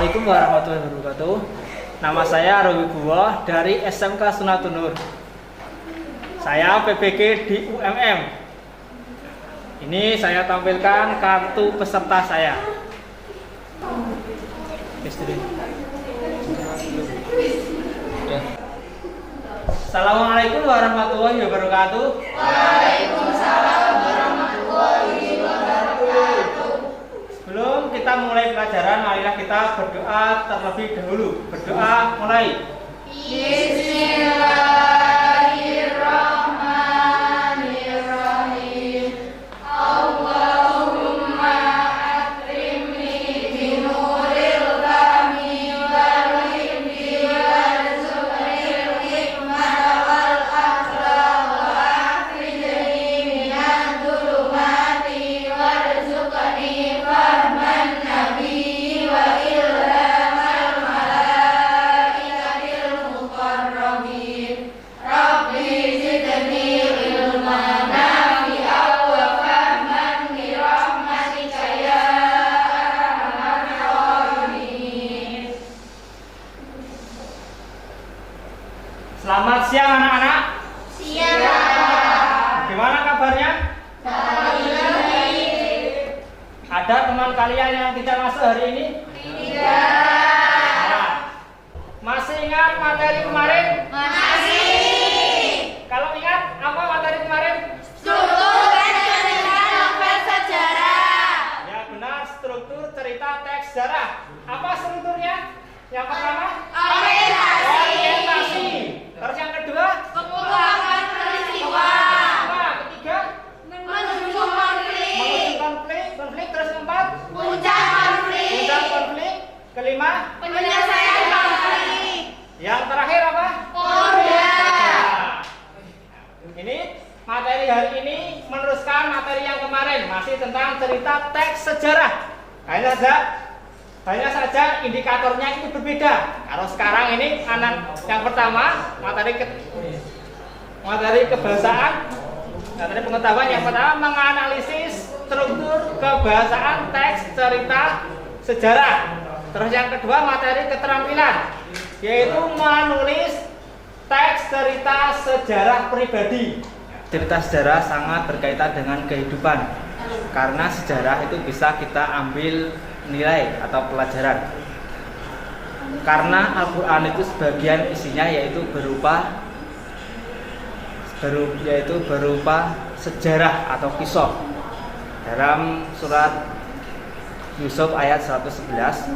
Assalamualaikum warahmatullahi wabarakatuh. Nama saya Rowi Buwo dari SMK Sunatun Nur. Saya PPG di UMM. Ini saya tampilkan kartu peserta saya. Assalamualaikum warahmatullahi wabarakatuh. Waalaikumsalam warahmatullahi wabarakatuh. Sebelum kita mulai pelajaran, marilah kita berdoa terlebih dahulu. Berdoa mulai. Bismillahirrahmanirrahim. Allahumma akrimni binuril fahmi wal ilmi warzuqnil hikmata wal akhlaq wa akhrijni minadh dhulumati warzuqni fahman nabiyyi wa ilhamal malaikatil muqarrabin. Rabbi zidni ilman nafi'an wa fahman bi rahmatika ya arhamar rahimin. Selamat siang anak-anak. Siap. Bagaimana kabarnya? Baik. Ada teman kalian yang tidak masuk hari ini? Tidak. Nah, masih ingat materi kemarin? Masih. Kalau ingat, apa materi kemarin? Struktur dan cerita novel sejarah. Ya benar, struktur cerita teks sejarah. Apa strukturnya? Yang pertama? Orientasi. Terus yang kedua? Pengulangan peristiwa. Apa? Ketiga? Menuju konflik. Menuju konflik. Terus keempat? Puncak konflik. Puncak konflik. Kelima? Penyelesaian konflik. Yang terakhir apa? Koda. Ini materi hari ini meneruskan materi yang kemarin, masih tentang cerita teks sejarah. Hanya saja indikatornya itu berbeda. Kalau sekarang ini anak yang pertama materi kebahasaan, materi pengetahuan yang pertama menganalisis struktur kebahasaan teks cerita sejarah. Terus yang kedua materi keterampilan, yaitu menulis teks cerita sejarah pribadi. Cerita sejarah sangat berkaitan dengan kehidupan, karena sejarah itu bisa kita ambil nilai atau pelajaran. Karena Al-Quran itu sebagian isinya yaitu berupa sejarah atau kisah. Dalam surat Yusuf ayat 111,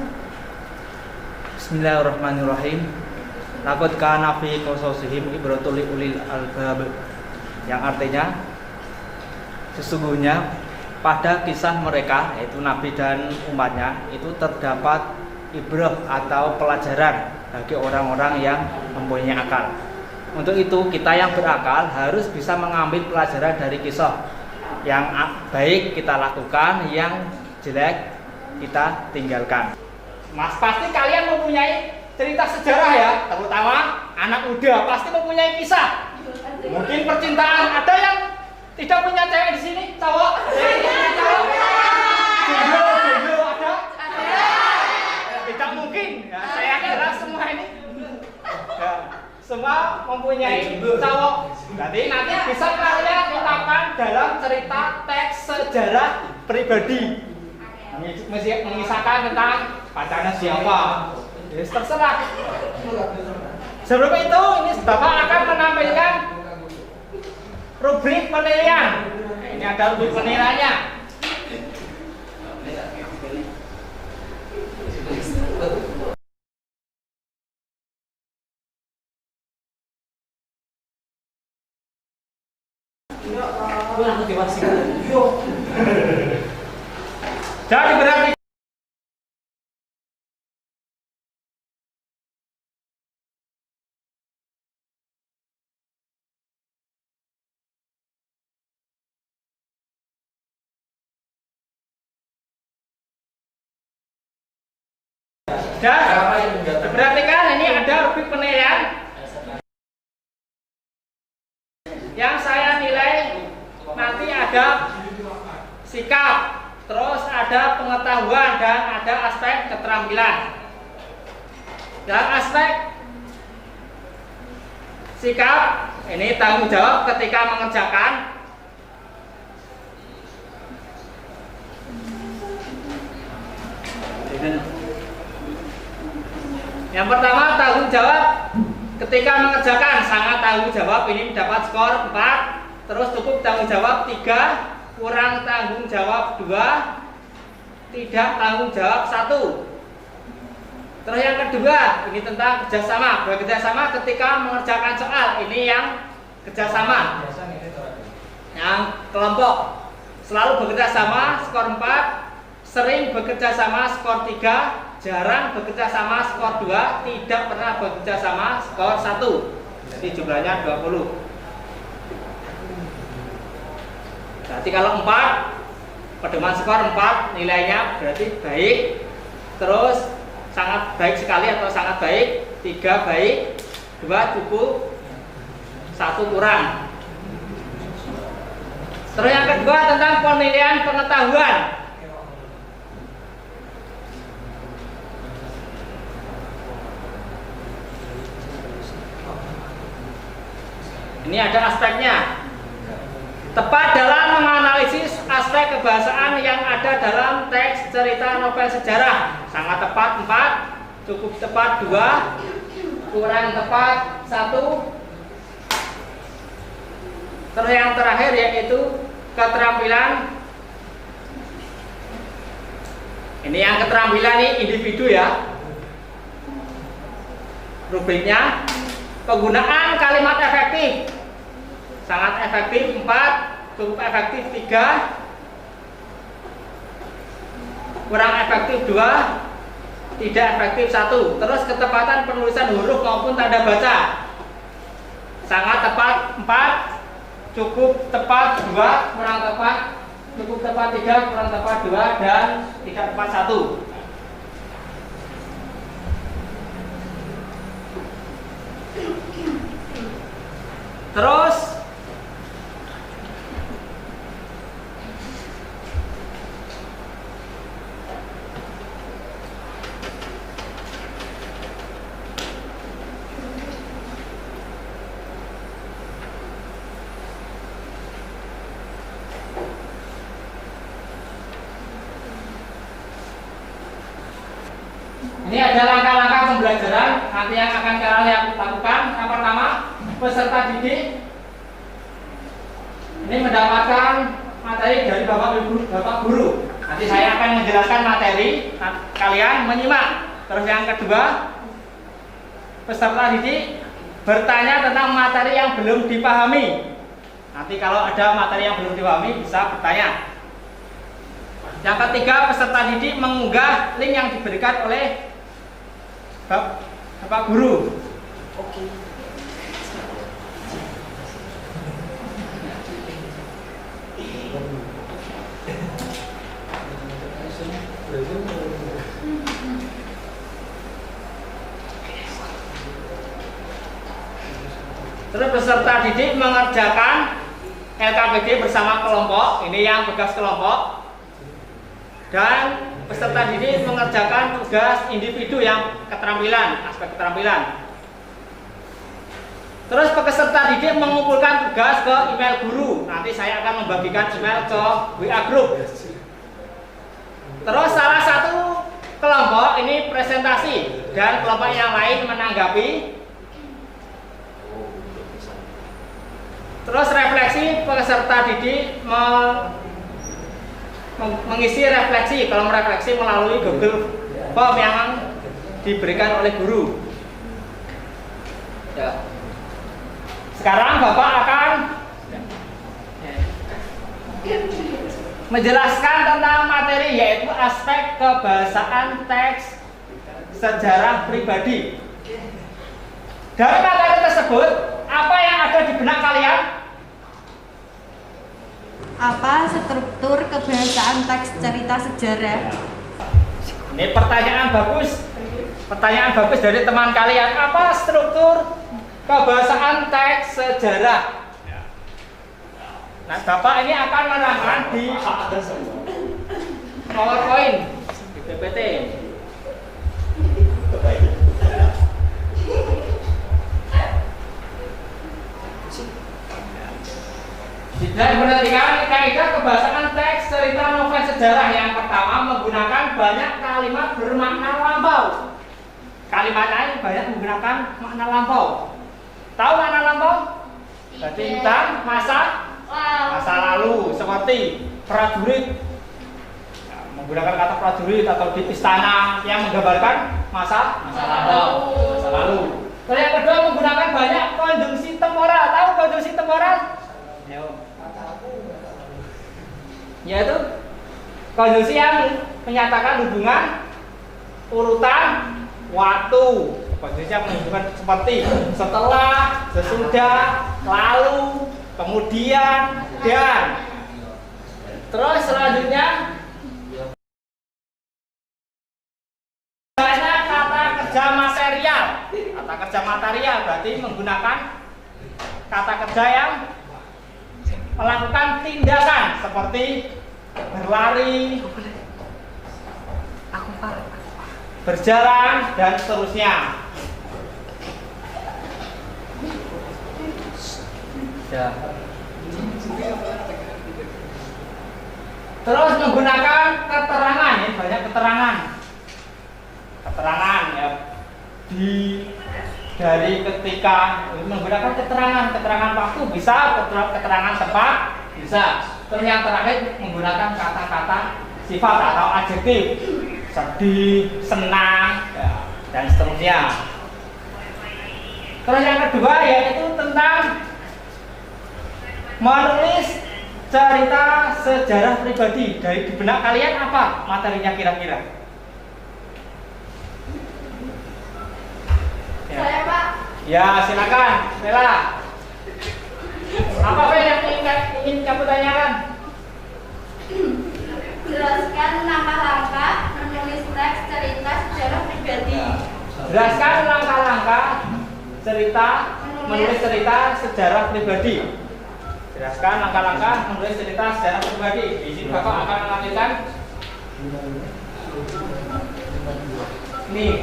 Bismillahirrahmanirrahim. Laqad kana fi qasasihim ibratun li ulil albab, yang artinya sesungguhnya pada kisah mereka, yaitu Nabi dan umatnya, itu terdapat ibrah atau pelajaran bagi orang-orang yang mempunyai akal. Untuk itu kita yang berakal harus bisa mengambil pelajaran dari kisah. Yang baik kita lakukan, yang jelek kita tinggalkan. Mas, pasti kalian mempunyai cerita sejarah ya, terutama anak muda pasti mempunyai kisah. Mungkin percintaan. Ada yang tidak punya cewek di sini? Cowok? Jomblo ada? Tidak mungkin. Ya, saya kira semua ini ya, semua mempunyai cowok. Jadi nanti bisa kalian letakkan dalam cerita teks sejarah pribadi, mengisahkan tentang pacarnya siapa. Jadi terserah. Sebelum itu, ini Bapak akan menampilkan rubrik penilaian. Ini ada rubrik penilaiannya. Jadi berarti dan diperhatikan ini ada rubrik penilaian yang saya nilai. Nanti ada sikap, terus ada pengetahuan, dan ada aspek keterampilan. Dalam aspek sikap, ini tanggung jawab ketika mengerjakan. Yang pertama, tanggung jawab ketika mengerjakan. Sangat tanggung jawab, ini dapat skor 4. Terus cukup tanggung jawab 3, kurang tanggung jawab 2, tidak tanggung jawab 1. Terus yang kedua, ini tentang kerjasama. Bekerjasama ketika mengerjakan soal. Ini yang kerjasama. Yang kelompok selalu bekerjasama, skor 4. Sering bekerjasama, skor 3. Jarang bekerjasama, skor 2. Tidak pernah bekerjasama, skor 1. Jadi jumlahnya 20. Berarti kalau 4, pedoman skor 4 nilainya berarti baik. Terus sangat baik sekali atau sangat baik, 3 baik, 2 cukup, 1 kurang. Terus yang kedua tentang penilaian pengetahuan. Ini ada aspeknya. Tepat dalam menganalisis aspek kebahasaan yang ada dalam teks cerita novel sejarah. Sangat tepat 4, cukup tepat 2, kurang tepat 1. Terus yang terakhir yaitu keterampilan. Ini yang keterampilan ini individu ya. Rubriknya penggunaan kalimat efektif. Sangat efektif 4, cukup efektif 3, kurang efektif 2, tidak efektif 1. Terus ketepatan penulisan huruf maupun tanda baca. Sangat tepat 4, cukup tepat 2, kurang tepat, cukup tepat 3, kurang tepat 2, dan tidak tepat 1. Terus ini ada langkah-langkah pembelajaran nanti yang akan kalian lakukan. Yang pertama, peserta didik ini mendapatkan materi dari Bapak Guru. Nanti saya akan menjelaskan materi, kalian menyimak. Terus yang kedua, peserta didik bertanya tentang materi yang belum dipahami. Nanti kalau ada materi yang belum dipahami bisa bertanya. Yang ketiga, peserta didik mengunggah link yang diberikan oleh Bapak Guru. Oke. Terus peserta didik mengerjakan LKPD bersama kelompok. Ini yang tugas kelompok. Dan peserta didik mengerjakan tugas individu yang keterampilan, aspek keterampilan. Terus peserta didik mengumpulkan tugas ke email guru. Nanti saya akan membagikan email ke WA group. Terus salah satu kelompok ini presentasi dan kelompok yang lain menanggapi. Terus refleksi, peserta didik mengisi refleksi. Kalau merefleksi melalui Google Form yang diberikan oleh guru. Ya. Sekarang Bapak akan menjelaskan tentang materi, yaitu aspek kebahasaan teks sejarah pribadi. Dari materi tersebut, apa yang ada di benak kalian? Apa struktur kebahasaan teks cerita sejarah? Ini pertanyaan bagus. Pertanyaan bagus dari teman kalian. Apa struktur kebahasaan teks sejarah? Nah, Bapak ini akan menerangkan di PowerPoint, di PPT. Tidak diperhatikan kaidah kebahasaan teks cerita novel sejarah yang pertama menggunakan banyak kalimat bermakna lampau. Kalimatnya ini banyak menggunakan makna lampau. Tahu makna lampau? Berarti tentang masa lalu, seperti prajurit. Nah, menggunakan kata prajurit atau di istana yang menggambarkan masa lalu. Terus yang kedua menggunakan banyak konjungsi temporal. Tahu konjungsi temporal? Yaitu konjungsi yang menyatakan hubungan urutan waktu. Konjungsi yang menunjukkan seperti setelah, sesudah, lalu, kemudian, dan. Terus selanjutnya kata kerja material. Kata kerja material berarti menggunakan kata kerja yang melakukan tindakan seperti berlari, berjalan, dan seterusnya. Ya. Terus menggunakan keterangan, ya, banyak keterangan ya, dari ketika menggunakan keterangan waktu bisa, keterangan tempat bisa. Terus yang terakhir menggunakan kata-kata sifat atau adjektif, sedih, senang, ya, dan seterusnya. Terus yang kedua yaitu tentang menulis cerita sejarah pribadi. Dari di benak kalian apa materinya kira-kira? Ya. Saya, Pak. Ya, silakan, Bella. Apa yang ingin kamu tanyakan? Jelaskan langkah-langkah menulis teks cerita sejarah pribadi. Jelaskan langkah-langkah menulis cerita sejarah pribadi. Jelaskan langkah-langkah menulis cerita sejarah pribadi. Di sini Bapak akan menampilkan nih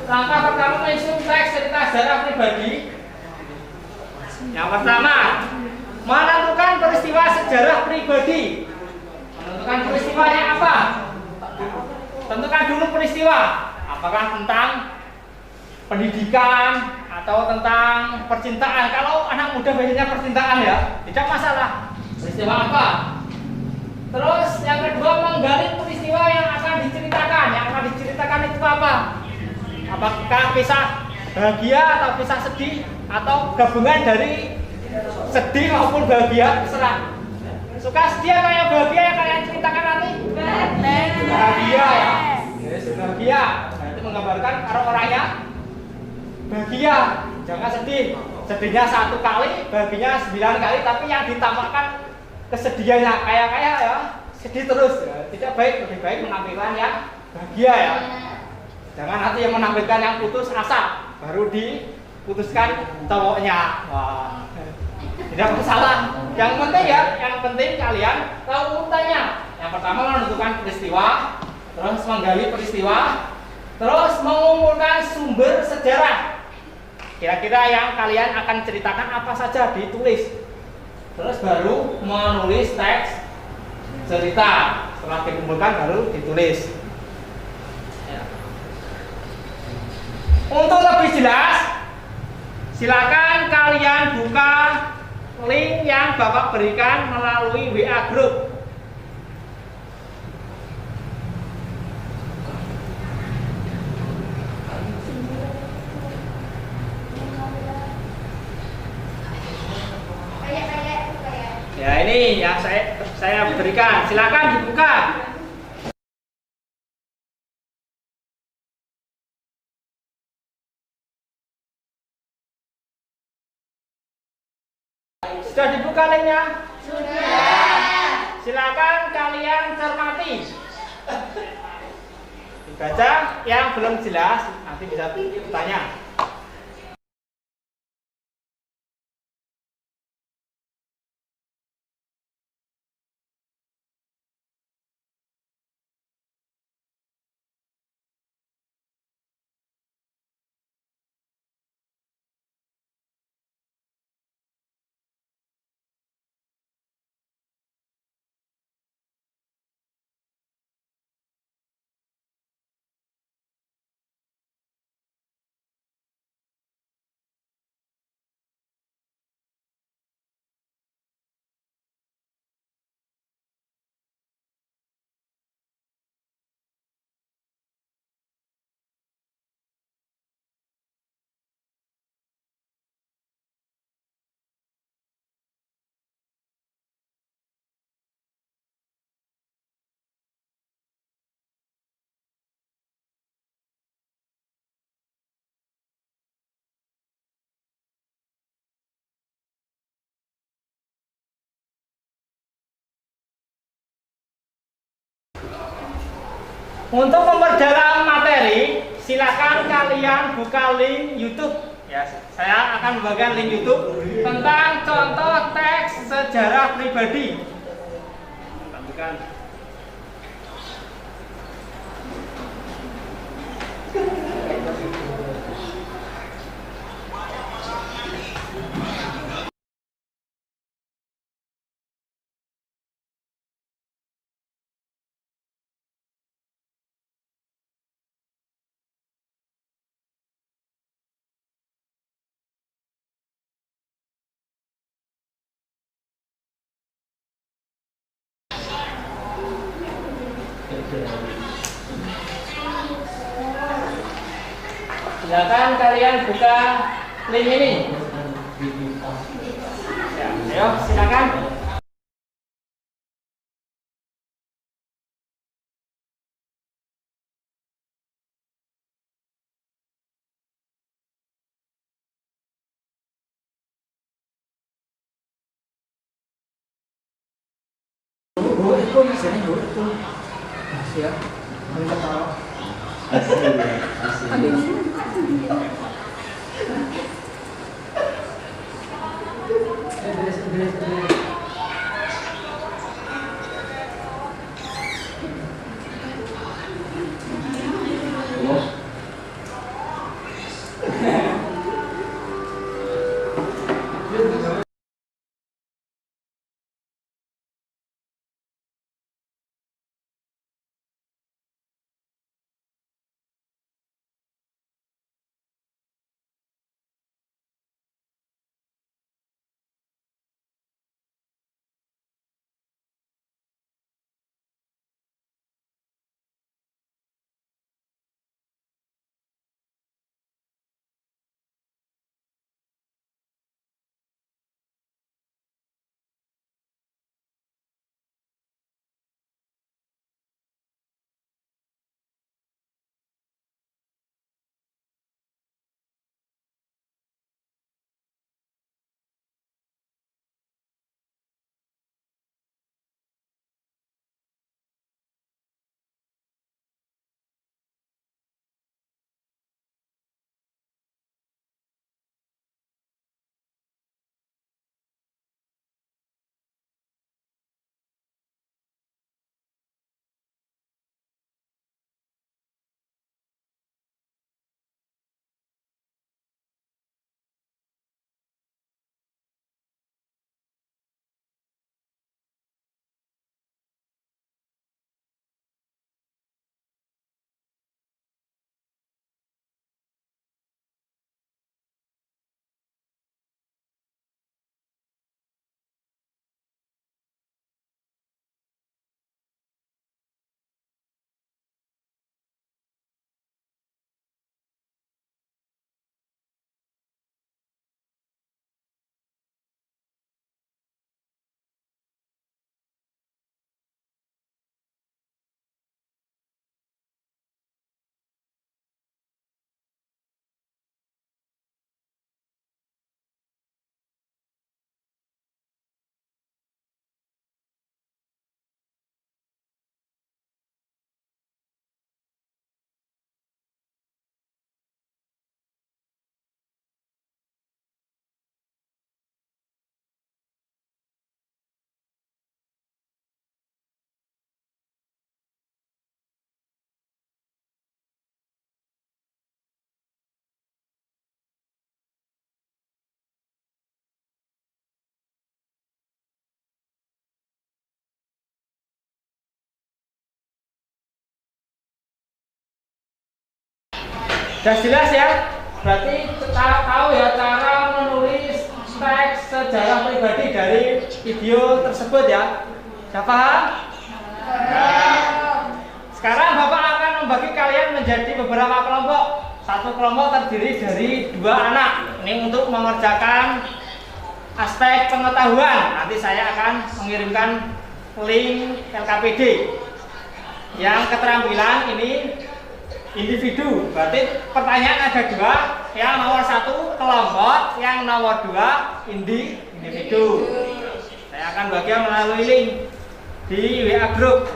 langkah pertama menyusun teks cerita sejarah pribadi. Yang pertama, menentukan peristiwa sejarah pribadi. Menentukan peristiwanya apa? Tentukan dulu peristiwa. Apakah tentang pendidikan atau tentang percintaan? Kalau anak muda biasanya percintaan ya, tidak masalah. Peristiwa apa? Terus yang kedua, menggali peristiwa yang akan diceritakan. Yang akan diceritakan itu apa? Apakah kisah bahagia atau kisah sedih atau gabungan dari sedih maupun bahagia? Terserah. Suka sedih atau yang bahagia yang kalian ceritakan nanti? Bahagia ya. Yes, bahagia. Nah, itu menggambarkan orang-orangnya bahagia. Jangan sedih. Sedihnya 1 kali, bahagianya 9 kali, tapi yang ditambahkan kesedihannya kayak ya sedih terus ya. Tidak baik, lebih baik menampilkan yang bahagia ya. Jangan nanti yang menampilkan yang putus asa baru diputuskan cowoknya. Wah, tidak masalah. Yang penting kalian tahu urutannya. Yang pertama menentukan peristiwa, terus menggali peristiwa, terus mengumpulkan sumber sejarah. Kira-kira yang kalian akan ceritakan apa saja ditulis. Terus baru menulis teks cerita. Setelah dikumpulkan baru ditulis. Untuk lebih jelas, silakan kalian buka link yang Bapak berikan melalui WA Group. Ya, ini yang saya berikan. Silakan dibuka. Sudah dibuka linknya? Sudah. Silakan kalian cermati. Dibaca, yang belum jelas nanti bisa tanya. Untuk memperdalam materi, silakan kalian buka link YouTube. Ya, saya akan membagikan link YouTube tentang contoh teks sejarah pribadi. Tampilkan. Silakan kalian buka link ini. Ya, ayo silakan. Bu, itu misalnya bu itu ya, mereka tahu. Asli ya, asli. Beres. Sudah jelas ya? Berarti tahu ya cara menulis teks sejarah pribadi dari video tersebut ya? Sudah paham? Ya. Sekarang Bapak akan membagi kalian menjadi beberapa kelompok. Satu kelompok terdiri dari 2 anak. Ini untuk mengerjakan aspek pengetahuan. Nanti saya akan mengirimkan link LKPD. Yang keterampilan ini individu. Berarti pertanyaan ada 2. Yang nomor 1 kelompok, yang nomor 2 individu. Saya akan bagikan melalui link di WA group.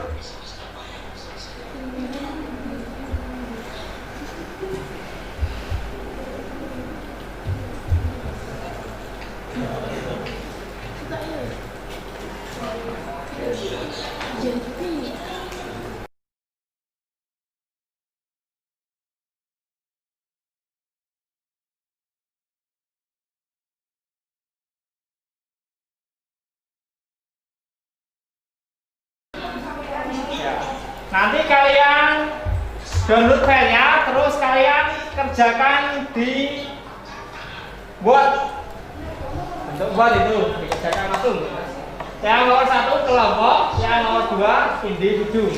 Nanti kalian download filenya, terus kalian kerjakan di Word. Untuk Word itu dikerjakan langsung. Yang nomor 1 kelompok, yang nomor 2 individu.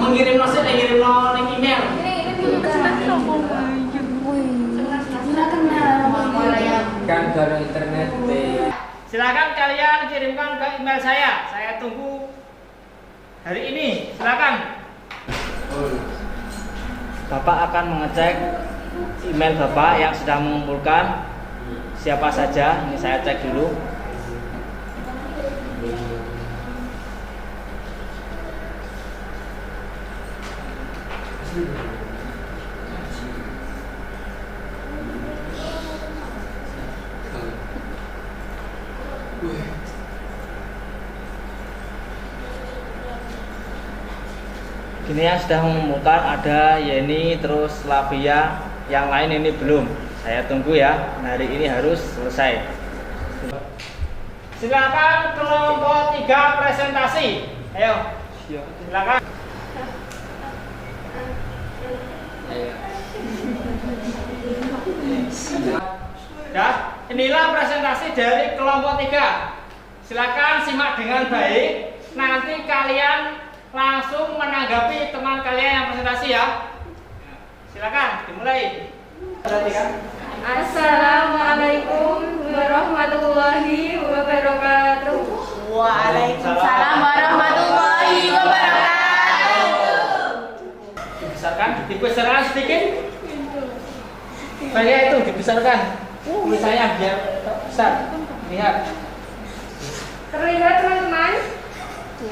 Mengirim nosi, ngirim email. Kan dari internet. Silakan kalian kirimkan ke email saya. Saya tunggu hari ini. Silakan. Bapak akan mengecek email Bapak yang sudah mengumpulkan siapa saja. Ini saya cek dulu. Gini yang sudah mengumpulkan ada Yeni, terus Lavia, yang lain ini belum. Saya tunggu ya, hari ini harus selesai. Silakan kelompok 3 presentasi. Ayo, silakan. Ya, inilah presentasi dari kelompok 3. Silakan simak dengan baik. Nanti kalian langsung menanggapi teman kalian yang presentasi ya. Silakan dimulai. Assalamualaikum warahmatullahi wabarakatuh. Waalaikumsalam warahmatullahi wabarakatuh. Dibesarkan, dibesarkan sedikit. Banyak itu dibesarkan. Tulisannya biar besar. Lihat. Terlihat teman-teman?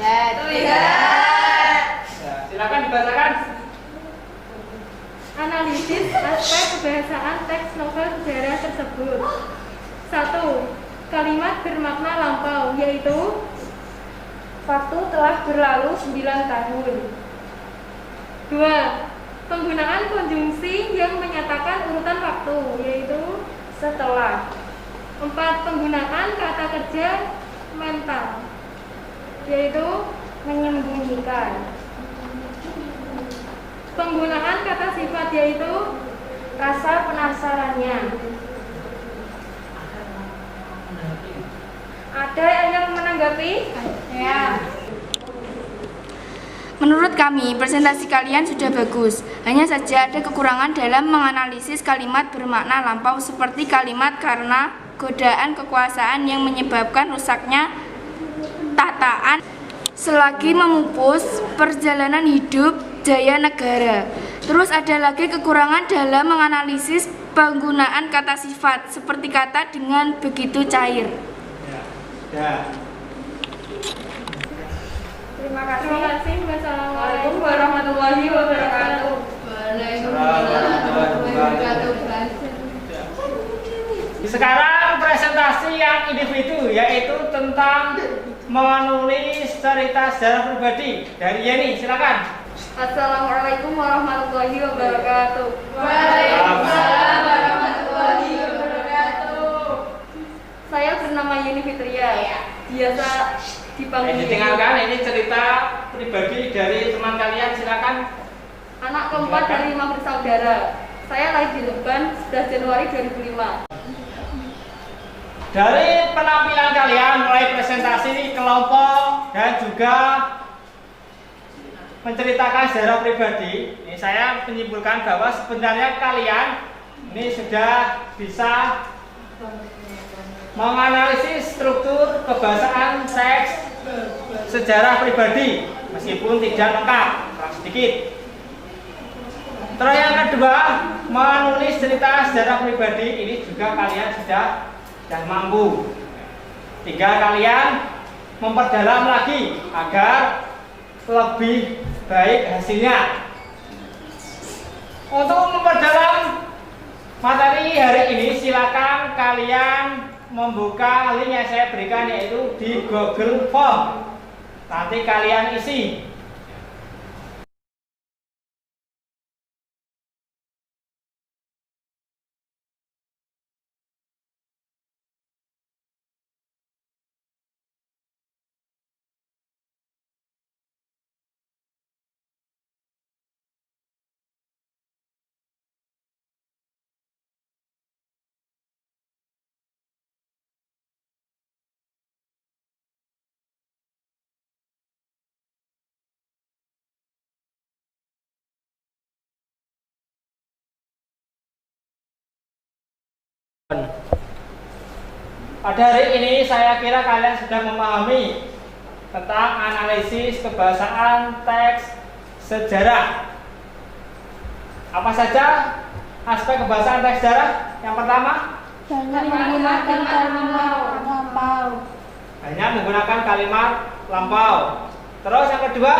Ya, Terlihat. Ya, silakan dibacakan. Analisis aspek kebahasaan teks novel sejarah tersebut. 1. Kalimat bermakna lampau, yaitu waktu telah berlalu 9 tahun. 2. Penggunaan konjungsi yang menyatakan urutan waktu, yaitu setelah. 4. Penggunaan kata kerja mental, yaitu menyembunyikan. Penggunaan kata sifat, yaitu rasa penasarannya. Ada yang menanggapi? ya. Menurut kami, presentasi kalian sudah bagus. Hanya saja ada kekurangan dalam menganalisis kalimat bermakna lampau seperti kalimat karena godaan kekuasaan yang menyebabkan rusaknya tataan selagi memupus perjalanan hidup jaya negara. Terus ada lagi kekurangan dalam menganalisis penggunaan kata sifat seperti kata dengan begitu cair. Ya. Terima kasih. Wassalamualaikum warahmatullahi wabarakatuh. Sekarang presentasi yang individu, yaitu tentang menulis cerita sejarah pribadi dari Yeni. Silakan. Assalamualaikum warahmatullahi wabarakatuh. Waalaikumsalam warahmatullahi wabarakatuh. Saya bernama Yuni Fitria. Biasa dipanggil Yuni. Ditinggalkan ini cerita pribadi dari teman kalian, silakan. Anak keempat dari 5 bersaudara. Saya lahir di Tuban 11 Januari 2005. Dari penampilan kalian mulai presentasi kelompok dan juga menceritakan sejarah pribadi, ini saya menyimpulkan bahwa sebenarnya kalian ini sudah bisa menganalisis struktur kebahasaan teks sejarah pribadi meskipun tidak lengkap, sedikit. Terus yang kedua, menulis cerita sejarah pribadi ini juga kalian sudah mampu. Tinggal kalian memperdalam lagi agar lebih baik hasilnya. Untuk memperdalam materi hari ini, silakan kalian membuka link yang saya berikan, yaitu di Google Form. Nanti kalian isi. Pada hari ini saya kira kalian sudah memahami tentang analisis kebahasaan teks sejarah. Apa saja aspek kebahasaan teks sejarah? Yang pertama, Menggunakan kalimat lampau. hanya menggunakan kalimat lampau. Terus yang kedua,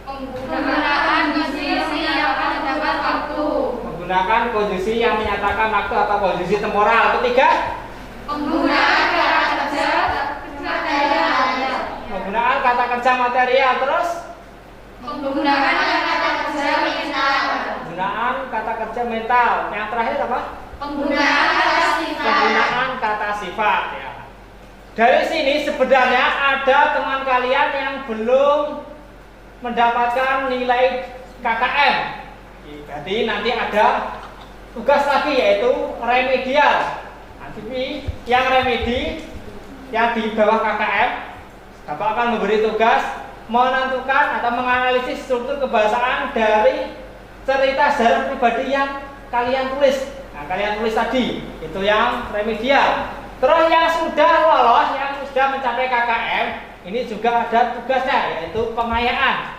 Menggunakan posisi yang terdapat waktu. menggunakan posisi yang menyatakan waktu atau posisi temporal. Ketiga, Menggunakan kata kerja material. menggunakan kata kerja material. Terus, Menggunakan kata kerja mental. penggunaan kata kerja mental. Yang terakhir apa? Penggunaan kata sifat. Penggunaan kata sifat, ya. Dari sini sebenarnya ada teman kalian yang belum mendapatkan nilai KKM. Jadi nanti ada tugas lagi, yaitu remedial. Nanti yang remedi yang di bawah KKM, Bapak akan memberi tugas menentukan atau menganalisis struktur kebahasaan dari cerita sejarah pribadi yang kalian tulis. Nah, kalian tulis tadi itu yang remedial. Terus yang sudah lolos, yang sudah mencapai KKM, ini juga ada tugasnya, yaitu pengayaan.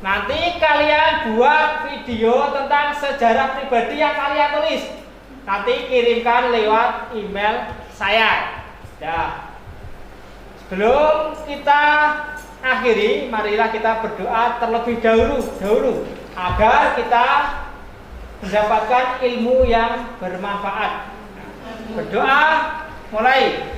Nanti kalian buat video tentang sejarah pribadi yang kalian tulis. Nanti kirimkan lewat email saya. Ya. Sebelum kita akhiri, marilah kita berdoa terlebih dahulu agar kita mendapatkan ilmu yang bermanfaat. Berdoa mulai.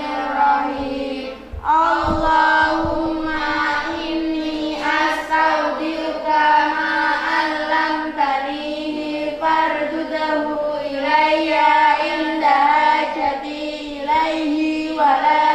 Bismillahirrahmanirrahim. Allahumma inni astaudiuka ma 'allamtani fardudahu ilayya inda hajati ilaihi wa la